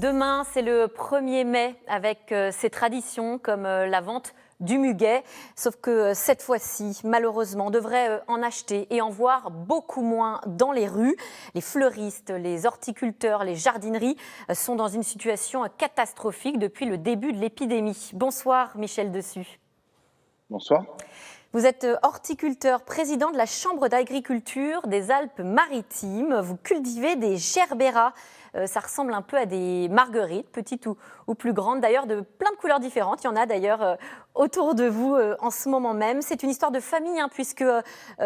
Demain, c'est le 1er mai avec ses traditions comme la vente du muguet. Sauf que cette fois-ci, malheureusement, on devrait en acheter et en voir beaucoup moins dans les rues. Les fleuristes, les horticulteurs, les jardineries sont dans une situation catastrophique depuis le début de l'épidémie. Bonsoir Michel Dessus. Bonsoir. Vous êtes horticulteur, président de la Chambre d'agriculture des Alpes-Maritimes. Vous cultivez des gerberas. Ça ressemble un peu à des marguerites, petites ou plus grandes, d'ailleurs de plein de couleurs différentes. Il y en a d'ailleurs autour de vous en ce moment même. C'est une histoire de famille, puisque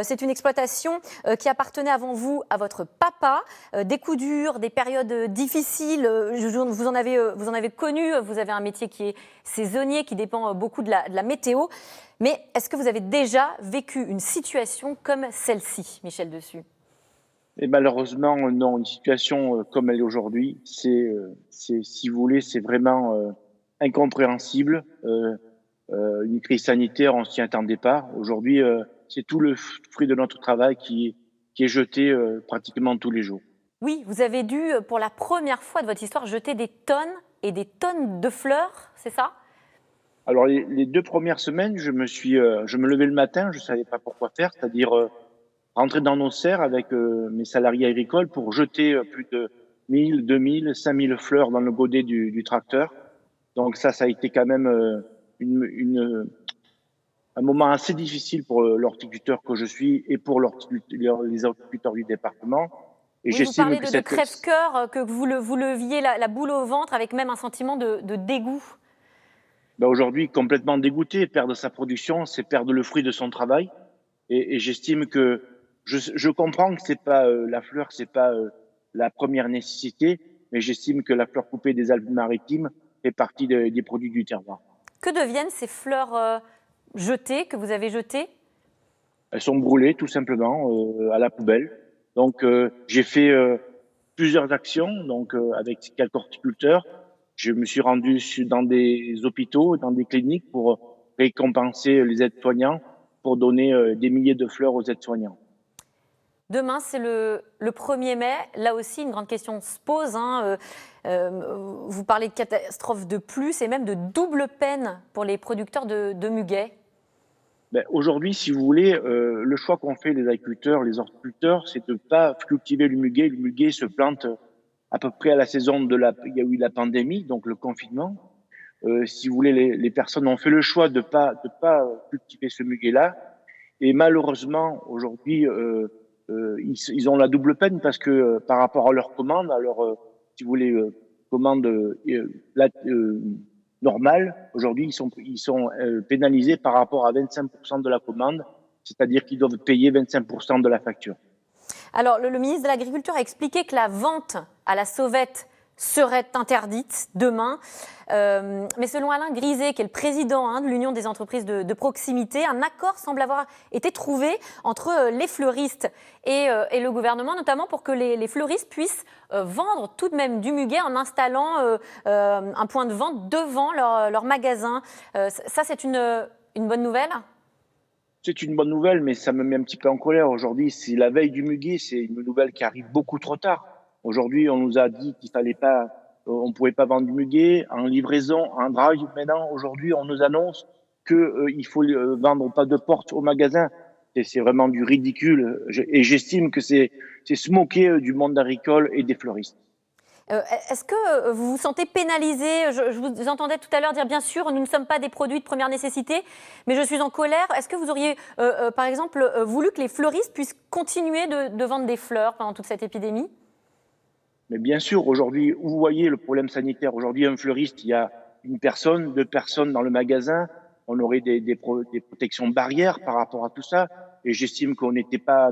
c'est une exploitation qui appartenait avant vous à votre papa. Des coups durs, des périodes difficiles, vous en avez connu. Vous avez un métier qui est saisonnier, qui dépend beaucoup de la météo. Mais est-ce que vous avez déjà vécu une situation comme celle-ci, Michel Dessus ? Et malheureusement, non. Une situation comme elle est aujourd'hui, si vous voulez, c'est vraiment incompréhensible. Une crise sanitaire, on s'y attendait pas. Aujourd'hui, c'est tout le fruit de notre travail qui est jeté pratiquement tous les jours. Oui, vous avez dû, pour la première fois de votre histoire, jeter des tonnes et des tonnes de fleurs, c'est ça ? Alors, les 2 premières semaines, je me levais le matin, je savais pas pourquoi faire, c'est-à-dire rentrer dans nos serres avec mes salariés agricoles pour jeter plus de 1000, 2000, 5000 fleurs dans le godet du tracteur. Donc ça a été quand même un moment assez difficile pour l'horticulteur que je suis et pour les horticulteurs du département. Et oui, vous parlez de crève-cœur, que vous leviez la boule au ventre avec même un sentiment de dégoût. Aujourd'hui, complètement dégoûté, perdre sa production, c'est perdre le fruit de son travail. Et j'estime que je comprends que c'est pas la fleur, c'est pas la première nécessité, mais j'estime que la fleur coupée des Alpes-Maritimes fait partie des produits du terroir. Que deviennent ces fleurs jetées, que vous avez jetées ? Elles sont brûlées tout simplement à la poubelle. Donc j'ai fait plusieurs actions donc avec quelques horticulteurs. Je me suis rendu dans des hôpitaux, dans des cliniques pour récompenser les aides-soignants, pour donner des milliers de fleurs aux aides-soignants. Demain, c'est le 1er mai. Là aussi, une grande question se pose. Vous parlez de catastrophe de plus et même de double peine pour les producteurs de muguet. Aujourd'hui, si vous voulez, le choix qu'ont fait les agriculteurs, les horticulteurs, c'est de ne pas cultiver le muguet. Le muguet se plante à peu près à la saison il y a eu la pandémie, donc le confinement. Si vous voulez, les personnes ont fait le choix de pas cultiver ce muguet-là. Et malheureusement, aujourd'hui, ils ont la double peine parce que par rapport à leur commande, à leur, si vous voulez, commande normale, aujourd'hui, ils sont pénalisés par rapport à 25% de la commande, c'est-à-dire qu'ils doivent payer 25% de la facture. Alors, le ministre de l'Agriculture a expliqué que la vente à la sauvette serait interdite demain. Mais selon Alain Griset, qui est le président de l'Union des entreprises de proximité, un accord semble avoir été trouvé entre les fleuristes et le gouvernement, notamment pour que les fleuristes puissent vendre tout de même du muguet en installant un point de vente devant leur magasin. Ça, c'est une bonne nouvelle ? C'est une bonne nouvelle, mais ça me met un petit peu en colère. Aujourd'hui, c'est la veille du muguet, c'est une nouvelle qui arrive beaucoup trop tard. Aujourd'hui, on nous a dit qu'il fallait pas, on pouvait pas vendre du muguet en livraison, en drive. Maintenant, aujourd'hui, on nous annonce que il faut vendre pas de porte au magasin. C'est vraiment du ridicule. Et j'estime que c'est se moquer du monde agricole et des fleuristes. Est-ce que vous vous sentez pénalisé ? Je vous entendais tout à l'heure dire, bien sûr, nous ne sommes pas des produits de première nécessité, mais je suis en colère. Est-ce que vous auriez, par exemple, voulu que les fleuristes puissent continuer de vendre des fleurs pendant toute cette épidémie ? Mais bien sûr, aujourd'hui, vous voyez le problème sanitaire. Aujourd'hui, un fleuriste, il y a une personne, 2 personnes dans le magasin. On aurait des protections barrières par rapport à tout ça. Et j'estime qu'on n'était pas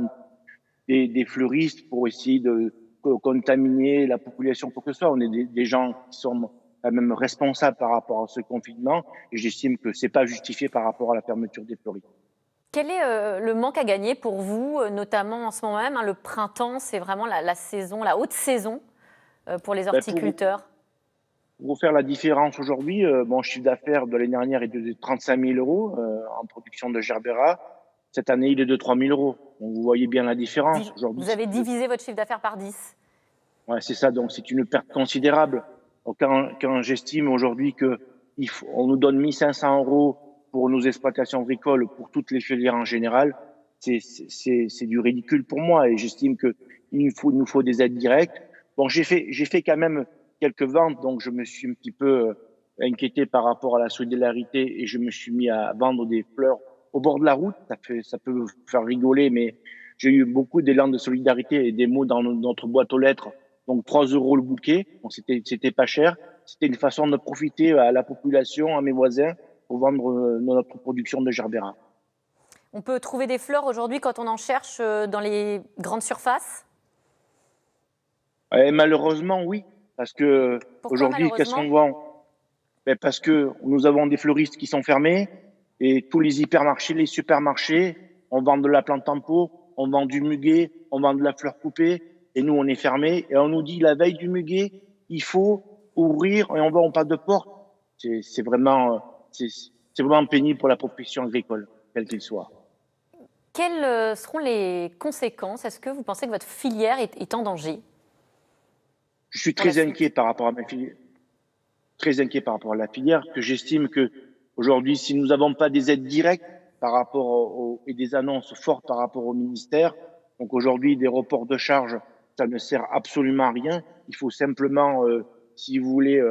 des fleuristes pour essayer de contaminer la population, quoi que ce soit. On est des gens qui sont quand même responsables par rapport à ce confinement. Et j'estime que c'est pas justifié par rapport à la fermeture des fleuristes. Quel est le manque à gagner pour vous, notamment en ce moment même le printemps, c'est vraiment la saison, la haute saison pour les horticulteurs. Pour vous faire la différence aujourd'hui, mon chiffre d'affaires de l'année dernière est de 35 000 euros en production de gerbera. Cette année, il est de 3 000 euros. Donc, vous voyez bien la différence aujourd'hui. Vous avez divisé votre chiffre d'affaires par 10. Ouais, c'est ça. Donc, c'est une perte considérable. Quand j'estime aujourd'hui qu'on nous donne 1500 € pour nos exploitations agricoles, pour toutes les filières en général, c'est du ridicule pour moi et j'estime qu'il nous faut des aides directes. Bon, j'ai fait quand même quelques ventes, donc je me suis un petit peu inquiété par rapport à la solidarité et je me suis mis à vendre des fleurs au bord de la route. Ça peut faire rigoler, mais j'ai eu beaucoup d'élan de solidarité et des mots dans notre boîte aux lettres. Donc 3 € le bouquet, donc c'était pas cher. C'était une façon de profiter à la population, à mes voisins, pour vendre notre production de gerbera. On peut trouver des fleurs aujourd'hui quand on en cherche dans les grandes surfaces? Et malheureusement, oui, parce que Pourquoi aujourd'hui, qu'est-ce qu'on malheureusement? vend? Ben parce que nous avons des fleuristes qui sont fermés et tous les hypermarchés, les supermarchés, on vend de la plante en pot, on vend du muguet, on vend de la fleur coupée et nous, on est fermés et on nous dit la veille du muguet, il faut ouvrir et on passe de porte. C'est vraiment pénible pour la profession agricole, quelle qu'elle soit. Quelles seront les conséquences? Est-ce que vous pensez que votre filière est en danger Je suis pour la très suite? inquiet par rapport à ma filière, très inquiet par rapport à la filière, que j'estime que aujourd'hui, si nous n'avons pas des aides directes par rapport et des annonces fortes par rapport au ministère, donc aujourd'hui des reports de charges, ça ne sert absolument à rien. Il faut simplement, si vous voulez,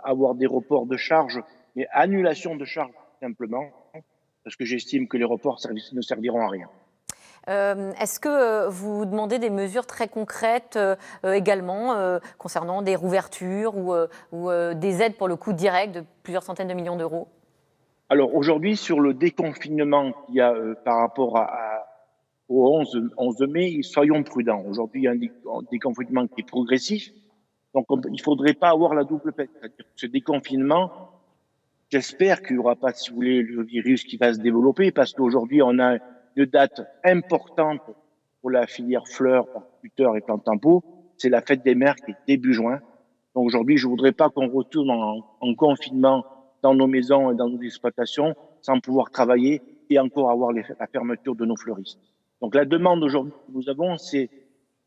avoir des reports de charges, mais annulation de charges simplement, parce que j'estime que les reports ne serviront à rien. Est-ce que vous demandez des mesures très concrètes également concernant des rouvertures ou des aides pour le coup direct de plusieurs centaines de millions d'euros? Alors aujourd'hui, sur le déconfinement qu'il y a par rapport au 11 mai, soyons prudents. Aujourd'hui, il y a un déconfinement qui est progressif, donc il ne faudrait pas avoir la double peine. C'est-à-dire que ce déconfinement, j'espère qu'il n'y aura pas, si vous voulez, le virus qui va se développer, parce qu'aujourd'hui, on a une date importante pour la filière fleurs, horticulteurs et plantes en pot. C'est la fête des mères qui est début juin. Donc aujourd'hui, je ne voudrais pas qu'on retourne en confinement dans nos maisons et dans nos exploitations sans pouvoir travailler et encore avoir la fermeture de nos fleuristes. Donc la demande aujourd'hui que nous avons, c'est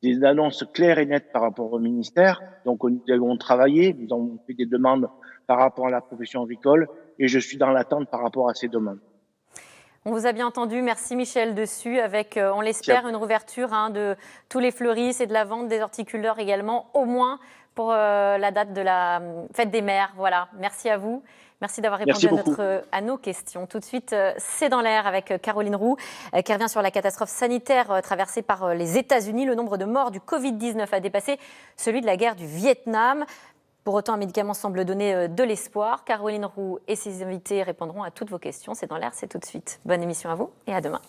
des annonces claires et nettes par rapport au ministère. Donc nous avons travaillé, nous avons fait des demandes par rapport à la profession agricole et je suis dans l'attente par rapport à ces demandes. On vous a bien entendu. Merci Michel Dessus avec, on l'espère, une rouverture de tous les fleuristes et de la vente des horticulteurs également, au moins pour la date de la fête des mères. Voilà, merci à vous. Merci d'avoir répondu à nos questions. Tout de suite, c'est dans l'air avec Caroline Roux qui revient sur la catastrophe sanitaire traversée par les États-Unis. Le nombre de morts du Covid-19 a dépassé celui de la guerre du Vietnam. Pour autant, un médicament semble donner de l'espoir. Caroline Roux et ses invités répondront à toutes vos questions. C'est dans l'air, c'est tout de suite. Bonne émission à vous et à demain.